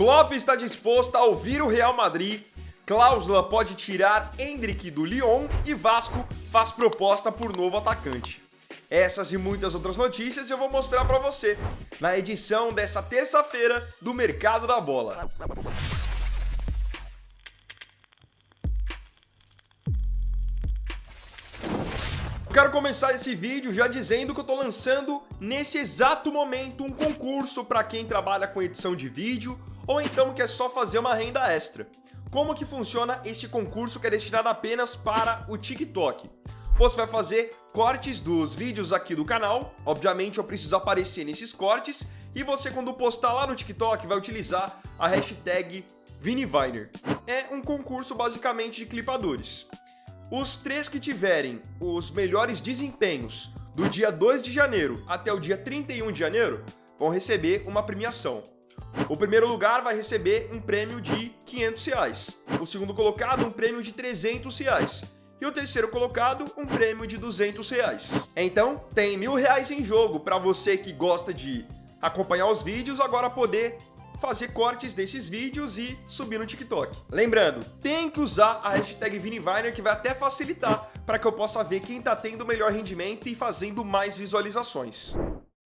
Klopp está disposto a ouvir o Real Madrid, cláusula pode tirar Endrick do Lyon e Vasco faz proposta por novo atacante. Essas e muitas outras notícias eu vou mostrar para você na edição dessa terça-feira do Mercado da Bola. Quero começar esse vídeo já dizendo que eu tô lançando nesse exato momento um concurso para quem trabalha com edição de vídeo ou então quer só fazer uma renda extra. Como que funciona esse concurso que é destinado apenas para o TikTok? Você vai fazer cortes dos vídeos aqui do canal, obviamente eu preciso aparecer nesses cortes, e você quando postar lá no TikTok vai utilizar a hashtag ViniViner. É um concurso basicamente de clipadores. Os 3 que tiverem os melhores desempenhos do dia 2 de janeiro até o dia 31 de janeiro vão receber uma premiação. O primeiro lugar vai receber um prêmio de R$500, o segundo colocado um prêmio de R$300 e o terceiro colocado um prêmio de R$200. Então tem R$1.000 em jogo para você que gosta de acompanhar os vídeos agora poder fazer cortes desses vídeos e subir no TikTok. Lembrando, tem que usar a hashtag ViniViner que vai até facilitar para que eu possa ver quem está tendo o melhor rendimento e fazendo mais visualizações.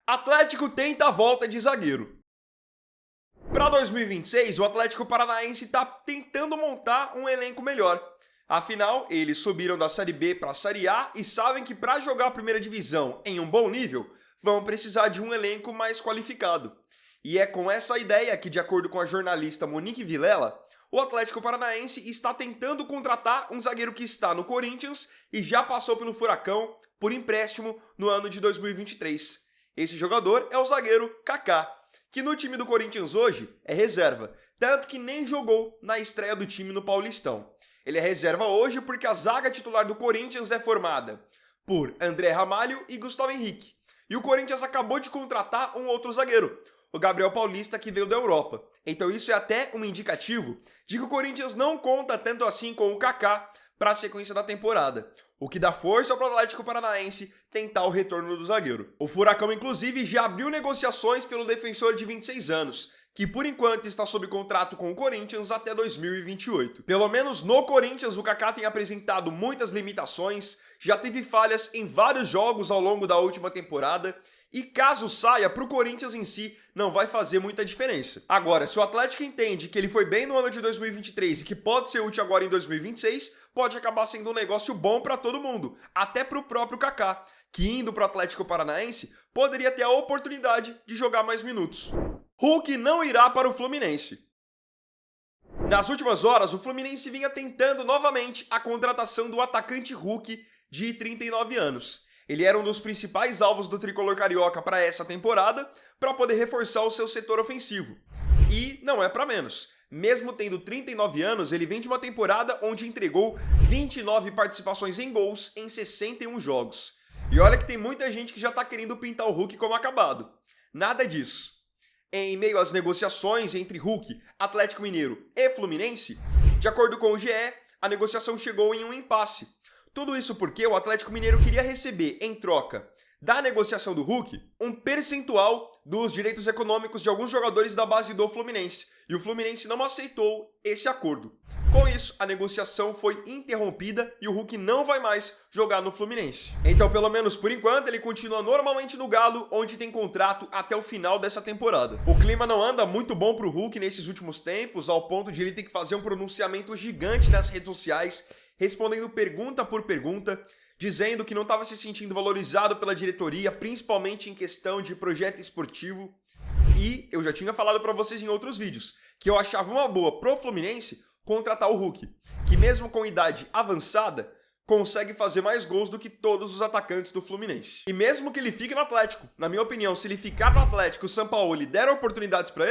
Atlético tenta a volta de zagueiro. Para 2026, o Atlético Paranaense está tentando montar um elenco melhor. Afinal, eles subiram da Série B para a Série A e sabem que para jogar a primeira divisão em um bom nível, vão precisar de um elenco mais qualificado. E é com essa ideia que, de acordo com a jornalista Monique Vilela, o Atlético Paranaense está tentando contratar um zagueiro que está no Corinthians e já passou pelo Furacão por empréstimo no ano de 2023. Esse jogador é o zagueiro Kaká, que no time do Corinthians hoje é reserva, tanto que nem jogou na estreia do time no Paulistão. Ele é reserva hoje porque a zaga titular do Corinthians é formada por André Ramalho e Gustavo Henrique. E o Corinthians acabou de contratar um outro zagueiro, o Gabriel Paulista, que veio da Europa. Então isso é até um indicativo de que o Corinthians não conta tanto assim com o Kaká para a sequência da temporada, o que dá força para o Atlético Paranaense tentar o retorno do zagueiro. O Furacão, inclusive, já abriu negociações pelo defensor de 26 anos, que por enquanto está sob contrato com o Corinthians até 2028. Pelo menos no Corinthians, o Kaká tem apresentado muitas limitações, já teve falhas em vários jogos ao longo da última temporada, e caso saia, para o Corinthians em si, não vai fazer muita diferença. Agora, se o Atlético entende que ele foi bem no ano de 2023 e que pode ser útil agora em 2026, pode acabar sendo um negócio bom para todo mundo, até para o próprio Kaká, que indo para o Atlético Paranaense, poderia ter a oportunidade de jogar mais minutos. Hulk não irá para o Fluminense. Nas últimas horas, o Fluminense vinha tentando novamente a contratação do atacante Hulk de 39 anos. Ele era um dos principais alvos do tricolor carioca para essa temporada, para poder reforçar o seu setor ofensivo. E não é para menos. Mesmo tendo 39 anos, ele vem de uma temporada onde entregou 29 participações em gols em 61 jogos. E olha que tem muita gente que já está querendo pintar o Hulk como acabado. Nada disso. Em meio às negociações entre Hulk, Atlético Mineiro e Fluminense, de acordo com o GE, a negociação chegou em um impasse. Tudo isso porque o Atlético Mineiro queria receber, em troca da negociação do Hulk, um percentual dos direitos econômicos de alguns jogadores da base do Fluminense. E o Fluminense não aceitou esse acordo. Com isso, a negociação foi interrompida e o Hulk não vai mais jogar no Fluminense. Então, pelo menos por enquanto, ele continua normalmente no Galo, onde tem contrato até o final dessa temporada. O clima não anda muito bom pro Hulk nesses últimos tempos, ao ponto de ele ter que fazer um pronunciamento gigante nas redes sociais, respondendo pergunta por pergunta, dizendo que não estava se sentindo valorizado pela diretoria, principalmente em questão de projeto esportivo. E eu já tinha falado para vocês em outros vídeos que eu achava uma boa pro Fluminense contratar o Hulk, que mesmo com idade avançada, consegue fazer mais gols do que todos os atacantes do Fluminense. E mesmo que ele fique no Atlético, na minha opinião, se ele ficar no Atlético e o Sampaoli der oportunidades para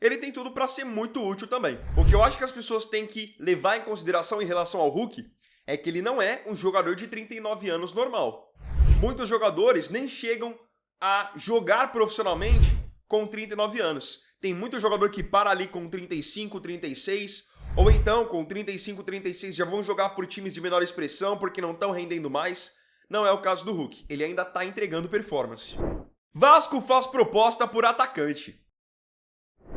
ele tem tudo para ser muito útil também. O que eu acho que as pessoas têm que levar em consideração em relação ao Hulk é que ele não é um jogador de 39 anos normal. Muitos jogadores nem chegam a jogar profissionalmente com 39 anos. Tem muito jogador que para ali com 35, 36, ou então com 35, 36 já vão jogar por times de menor expressão porque não estão rendendo mais. Não é o caso do Hulk, ele ainda está entregando performance. Vasco faz proposta por atacante.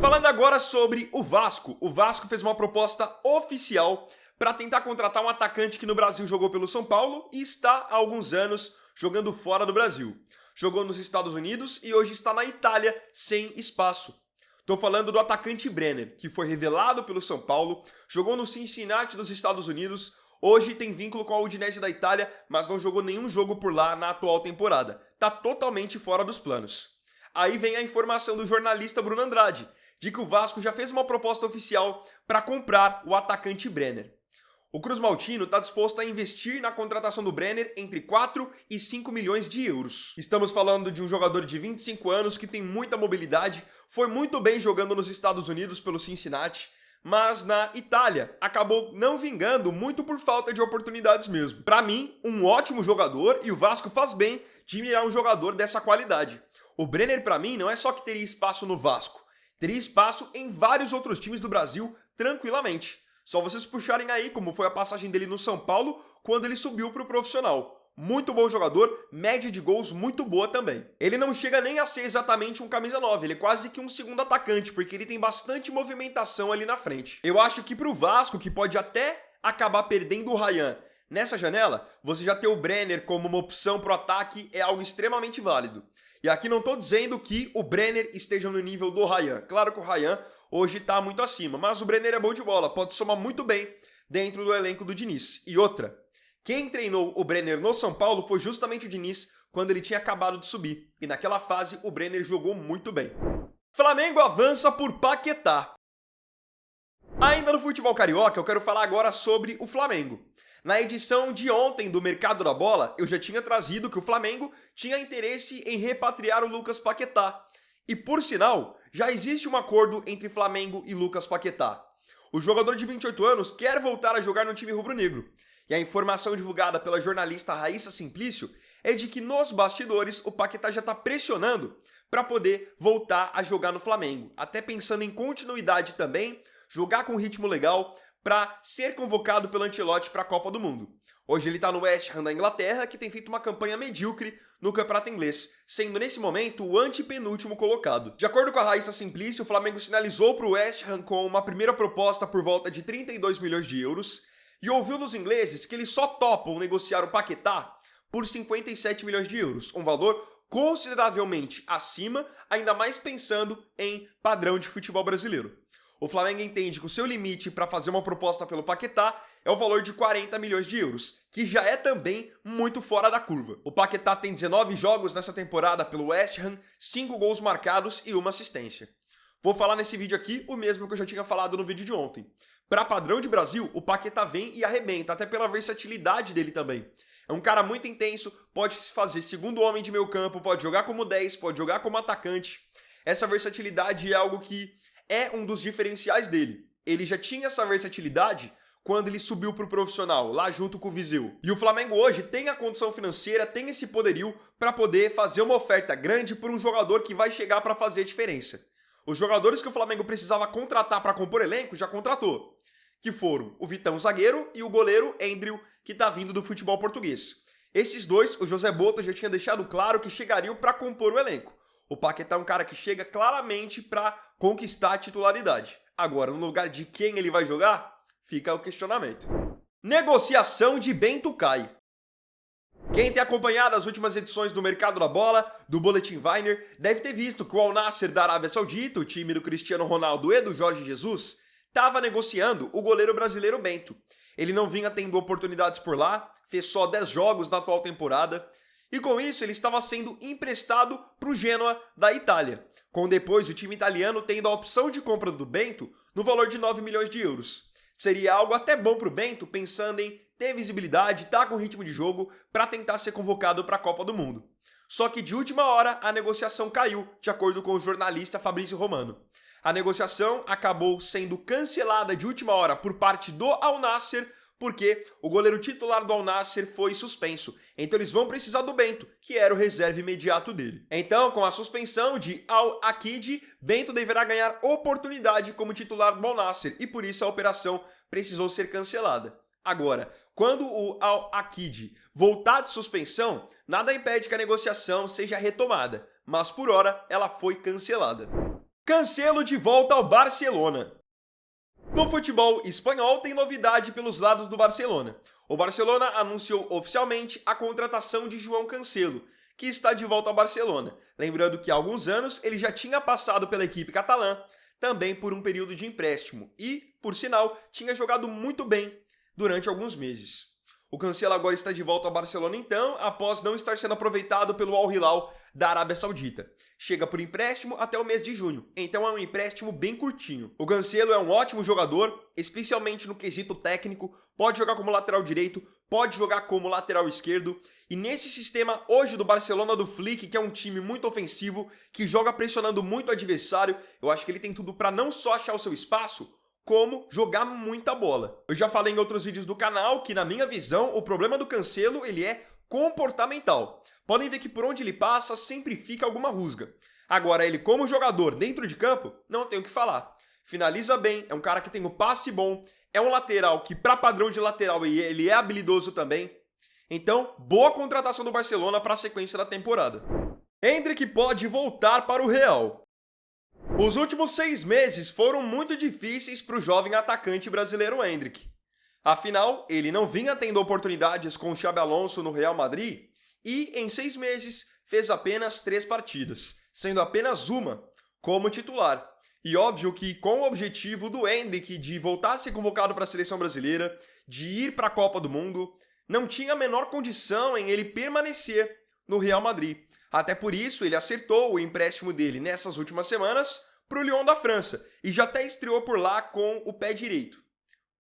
Falando agora sobre o Vasco fez uma proposta oficial para tentar contratar um atacante que no Brasil jogou pelo São Paulo e está há alguns anos jogando fora do Brasil. Jogou nos Estados Unidos e hoje está na Itália sem espaço. Estou falando do atacante Brenner, que foi revelado pelo São Paulo, jogou no Cincinnati dos Estados Unidos, hoje tem vínculo com a Udinese da Itália, mas não jogou nenhum jogo por lá na atual temporada. Está totalmente fora dos planos. Aí vem a informação do jornalista Bruno Andrade, de que o Vasco já fez uma proposta oficial para comprar o atacante Brenner. O Cruz Maltino está disposto a investir na contratação do Brenner entre 4 e 5 milhões de euros. Estamos falando de um jogador de 25 anos que tem muita mobilidade, foi muito bem jogando nos Estados Unidos pelo Cincinnati, mas na Itália acabou não vingando muito por falta de oportunidades mesmo. Para mim, um ótimo jogador e o Vasco faz bem de mirar um jogador dessa qualidade. O Brenner, para mim, não é só que teria espaço no Vasco, teria espaço em vários outros times do Brasil tranquilamente. Só vocês puxarem aí como foi a passagem dele no São Paulo quando ele subiu para o profissional. Muito bom jogador, média de gols muito boa também. Ele não chega nem a ser exatamente um camisa 9, ele é quase que um segundo atacante, porque ele tem bastante movimentação ali na frente. Eu acho que para o Vasco, que pode até acabar perdendo o Ryan nessa janela, você já ter o Brenner como uma opção para o ataque é algo extremamente válido. E aqui não estou dizendo que o Brenner esteja no nível do Ryan. Claro que o Ryan hoje está muito acima, mas o Brenner é bom de bola, pode somar muito bem dentro do elenco do Diniz. E outra, quem treinou o Brenner no São Paulo foi justamente o Diniz quando ele tinha acabado de subir. E naquela fase o Brenner jogou muito bem. Flamengo avança por Paquetá. Ainda no futebol carioca, eu quero falar agora sobre o Flamengo. Na edição de ontem do Mercado da Bola, eu já tinha trazido que o Flamengo tinha interesse em repatriar o Lucas Paquetá. E por sinal, já existe um acordo entre Flamengo e Lucas Paquetá. O jogador de 28 anos quer voltar a jogar no time rubro-negro. E a informação divulgada pela jornalista Raíssa Simplício é de que nos bastidores o Paquetá já está pressionando para poder voltar a jogar no Flamengo. Até pensando em continuidade também, jogar com ritmo legal para ser convocado pelo Ancelotti para a Copa do Mundo. Hoje ele está no West Ham da Inglaterra, que tem feito uma campanha medíocre no campeonato inglês, sendo nesse momento o antepenúltimo colocado. De acordo com a Raíssa Simplício, o Flamengo sinalizou para o West Ham com uma primeira proposta por volta de 32 milhões de euros e ouviu dos ingleses que eles só topam negociar o Paquetá por 57 milhões de euros, um valor consideravelmente acima, ainda mais pensando em padrão de futebol brasileiro. O Flamengo entende que o seu limite para fazer uma proposta pelo Paquetá é o valor de 40 milhões de euros, que já é também muito fora da curva. O Paquetá tem 19 jogos nessa temporada pelo West Ham, 5 gols marcados e uma assistência. Vou falar nesse vídeo aqui o mesmo que eu já tinha falado no vídeo de ontem. Para padrão de Brasil, o Paquetá vem e arrebenta, até pela versatilidade dele também. É um cara muito intenso, pode fazer segundo homem de meio campo, pode jogar como 10, pode jogar como atacante. Essa versatilidade é algo que é um dos diferenciais dele. Ele já tinha essa versatilidade quando ele subiu para o profissional, lá junto com o Viseu. E o Flamengo hoje tem a condição financeira, tem esse poderio para poder fazer uma oferta grande por um jogador que vai chegar para fazer a diferença. Os jogadores que o Flamengo precisava contratar para compor elenco, já contratou. Que foram o Vitão zagueiro e o goleiro Andrew, que está vindo do futebol português. Esses dois, o José Bottas já tinha deixado claro que chegariam para compor o elenco. O Paquetá é um cara que chega claramente para conquistar a titularidade. Agora, no lugar de quem ele vai jogar, fica o questionamento. Negociação de Bento Kai. Quem tem acompanhado as últimas edições do Mercado da Bola, do Boletim Weiner, deve ter visto que o Al Nassr da Arábia Saudita, o time do Cristiano Ronaldo e do Jorge Jesus, estava negociando o goleiro brasileiro Bento. Ele não vinha tendo oportunidades por lá, fez só 10 jogos na atual temporada, e com isso ele estava sendo emprestado para o Genoa da Itália, com depois o time italiano tendo a opção de compra do Bento no valor de 9 milhões de euros. Seria algo até bom para o Bento, pensando em ter visibilidade, estar com ritmo de jogo para tentar ser convocado para a Copa do Mundo. Só que de última hora a negociação caiu, de acordo com o jornalista Fabrício Romano. A negociação acabou sendo cancelada de última hora por parte do Al Nassr, porque o goleiro titular do Al Nassr foi suspenso. Então eles vão precisar do Bento, que era o reserva imediato dele. Então, com a suspensão de Al Aqid, Bento deverá ganhar oportunidade como titular do Al Nassr, e por isso a operação precisou ser cancelada. Agora, quando o Al Aqid voltar de suspensão, nada impede que a negociação seja retomada, mas por hora ela foi cancelada. Cancelo de volta ao Barcelona. No futebol espanhol tem novidade pelos lados do Barcelona. O Barcelona anunciou oficialmente a contratação de João Cancelo, que está de volta ao Barcelona. Lembrando que há alguns anos ele já tinha passado pela equipe catalã, também por um período de empréstimo e, por sinal, tinha jogado muito bem durante alguns meses. O Cancelo agora está de volta ao Barcelona então, após não estar sendo aproveitado pelo Al Hilal da Arábia Saudita. Chega por empréstimo até o mês de junho, então é um empréstimo bem curtinho. O Cancelo é um ótimo jogador, especialmente no quesito técnico, pode jogar como lateral direito, pode jogar como lateral esquerdo, e nesse sistema hoje do Barcelona do Flick, que é um time muito ofensivo, que joga pressionando muito o adversário, eu acho que ele tem tudo para não só achar o seu espaço, como jogar muita bola. Eu já falei em outros vídeos do canal que, na minha visão, o problema do Cancelo ele é comportamental. Podem ver que por onde ele passa sempre fica alguma rusga. Agora, ele como jogador dentro de campo, não tem o que falar. Finaliza bem, é um cara que tem o passe bom, é um lateral que para padrão de lateral ele é habilidoso também. Então, boa contratação do Barcelona para a sequência da temporada. Endrick pode voltar para o Real. Os últimos 6 meses foram muito difíceis para o jovem atacante brasileiro Endrick. Afinal, ele não vinha tendo oportunidades com o Xabi Alonso no Real Madrid e, em 6 meses, fez apenas 3 partidas, sendo apenas uma como titular. E óbvio que com o objetivo do Endrick de voltar a ser convocado para a seleção brasileira, de ir para a Copa do Mundo, não tinha a menor condição em ele permanecer no Real Madrid. Até por isso, ele acertou o empréstimo dele nessas últimas semanas para o Lyon da França e já até estreou por lá com o pé direito.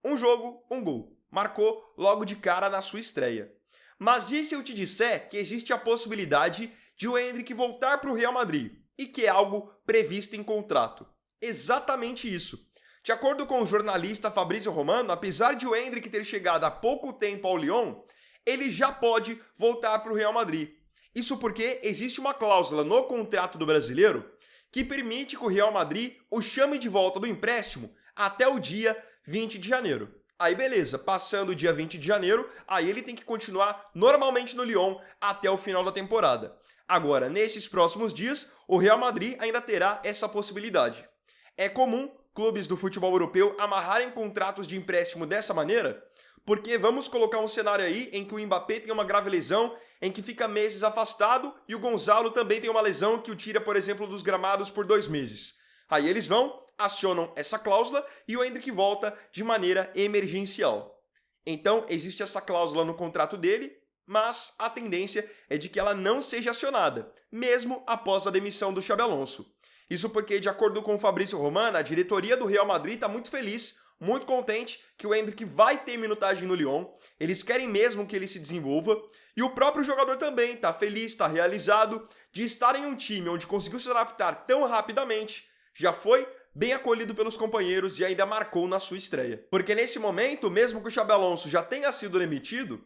Um jogo, um gol. Marcou logo de cara na sua estreia. Mas e se eu te disser que existe a possibilidade de o Endrick voltar para o Real Madrid e que é algo previsto em contrato? Exatamente isso. De acordo com o jornalista Fabrício Romano, apesar de o Endrick ter chegado há pouco tempo ao Lyon, ele já pode voltar para o Real Madrid. Isso porque existe uma cláusula no contrato do brasileiro que permite que o Real Madrid o chame de volta do empréstimo até o dia 20 de janeiro. Aí beleza, passando o dia 20 de janeiro, aí ele tem que continuar normalmente no Lyon até o final da temporada. Agora, nesses próximos dias, o Real Madrid ainda terá essa possibilidade. É comum clubes do futebol europeu amarrarem contratos de empréstimo dessa maneira, porque vamos colocar um cenário aí em que o Mbappé tem uma grave lesão, em que fica meses afastado, e o Gonzalo também tem uma lesão que o tira, por exemplo, dos gramados por 2 meses. Aí eles vão, acionam essa cláusula e o Endrick volta de maneira emergencial. Então, existe essa cláusula no contrato dele, mas a tendência é de que ela não seja acionada, mesmo após a demissão do Xabi Alonso. Isso porque, de acordo com o Fabrício Romano, a diretoria do Real Madrid está muito feliz, muito contente que o Endrick vai ter minutagem no Lyon, eles querem mesmo que ele se desenvolva, e o próprio jogador também está feliz, está realizado de estar em um time onde conseguiu se adaptar tão rapidamente, já foi bem acolhido pelos companheiros e ainda marcou na sua estreia. Porque nesse momento, mesmo que o Xabi Alonso já tenha sido demitido,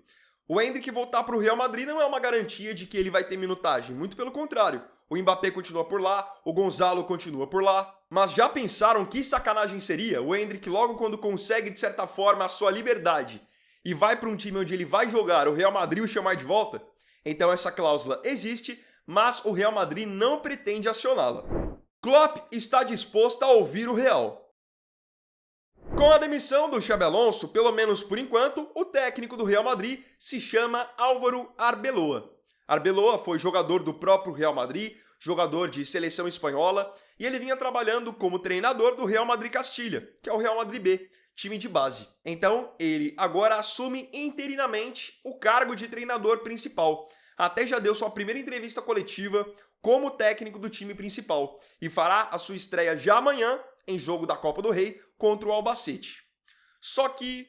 o Endrick voltar para o Real Madrid não é uma garantia de que ele vai ter minutagem, muito pelo contrário. O Mbappé continua por lá, o Gonzalo continua por lá. Mas já pensaram que sacanagem seria o Endrick logo quando consegue, de certa forma, a sua liberdade e vai para um time onde ele vai jogar, o Real Madrid o chamar de volta? Então essa cláusula existe, mas o Real Madrid não pretende acioná-la. Klopp está disposto a ouvir o Real. Com a demissão do Xabi Alonso, pelo menos por enquanto, o técnico do Real Madrid se chama Álvaro Arbeloa. Arbeloa foi jogador do próprio Real Madrid, jogador de seleção espanhola, e ele vinha trabalhando como treinador do Real Madrid Castilha, que é o Real Madrid B, time de base. Então, ele agora assume interinamente o cargo de treinador principal. Até já deu sua primeira entrevista coletiva como técnico do time principal e fará a sua estreia já amanhã em jogo da Copa do Rei contra o Albacete. Só que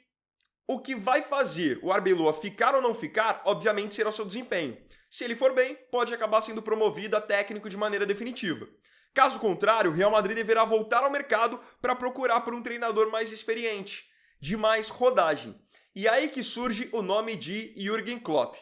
o que vai fazer o Arbeloa ficar ou não ficar, obviamente, será o seu desempenho. Se ele for bem, pode acabar sendo promovido a técnico de maneira definitiva. Caso contrário, o Real Madrid deverá voltar ao mercado para procurar por um treinador mais experiente, de mais rodagem. E aí que surge o nome de Jürgen Klopp.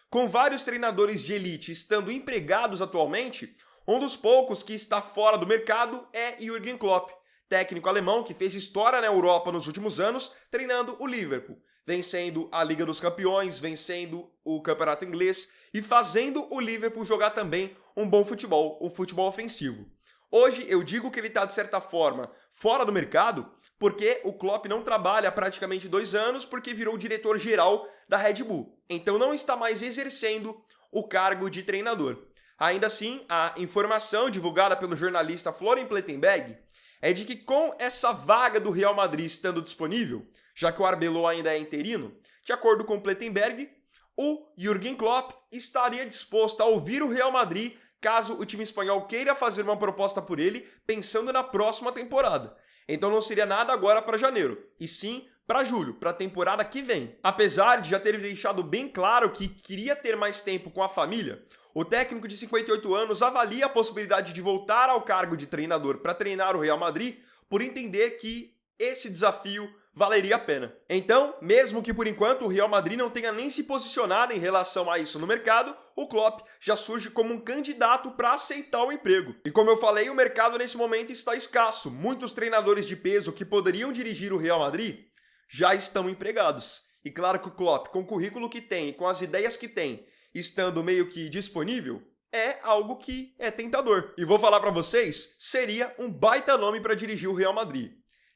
Com vários treinadores de elite estando empregados atualmente, um dos poucos que está fora do mercado é Jürgen Klopp, técnico alemão que fez história na Europa nos últimos anos, treinando o Liverpool, vencendo a Liga dos Campeões, vencendo o Campeonato Inglês e fazendo o Liverpool jogar também um bom futebol, um futebol ofensivo. Hoje eu digo que ele está, de certa forma, fora do mercado, porque o Klopp não trabalha há praticamente 2 anos porque virou diretor-geral da Red Bull. Então não está mais exercendo o cargo de treinador. Ainda assim, a informação divulgada pelo jornalista Florian Plettenberg é de que com essa vaga do Real Madrid estando disponível, já que o Arbeloa ainda é interino, de acordo com Plettenberg, o Jürgen Klopp estaria disposto a ouvir o Real Madrid caso o time espanhol queira fazer uma proposta por ele pensando na próxima temporada. Então não seria nada agora para janeiro, e sim para julho, para a temporada que vem. Apesar de já ter deixado bem claro que queria ter mais tempo com a família, o técnico de 58 anos avalia a possibilidade de voltar ao cargo de treinador para treinar o Real Madrid por entender que esse desafio valeria a pena. Então, mesmo que por enquanto o Real Madrid não tenha nem se posicionado em relação a isso no mercado, o Klopp já surge como um candidato para aceitar o emprego. E como eu falei, o mercado nesse momento está escasso. Muitos treinadores de peso que poderiam dirigir o Real Madrid já estão empregados. E claro que o Klopp, com o currículo que tem e com as ideias que tem, estando meio que disponível, é algo que é tentador. E vou falar para vocês, seria um baita nome para dirigir o Real Madrid.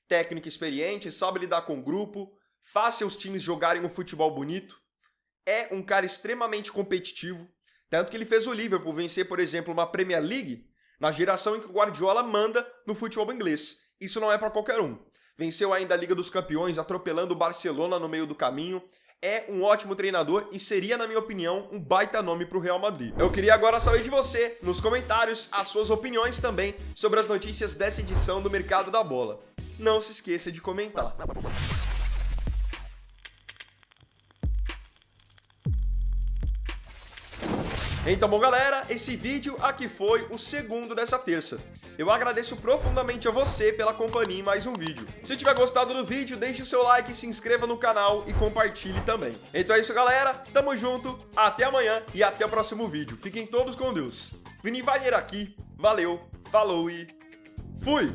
Técnico experiente, sabe lidar com o grupo, faz seus times jogarem um futebol bonito, é um cara extremamente competitivo, tanto que ele fez o Liverpool vencer, por exemplo, uma Premier League na geração em que o Guardiola manda no futebol inglês. Isso não é para qualquer um. Venceu ainda a Liga dos Campeões, atropelando o Barcelona no meio do caminho. É um ótimo treinador e seria, na minha opinião, um baita nome para o Real Madrid. Eu queria agora saber de você, nos comentários, as suas opiniões também sobre as notícias dessa edição do Mercado da Bola. Não se esqueça de comentar. Então, bom galera, esse vídeo aqui foi o segundo dessa terça. Eu agradeço profundamente a você pela companhia em mais um vídeo. Se tiver gostado do vídeo, deixe o seu like, se inscreva no canal e compartilhe também. Então é isso galera, tamo junto, até amanhã e até o próximo vídeo. Fiquem todos com Deus. Vini Vaier aqui, valeu, falou e fui!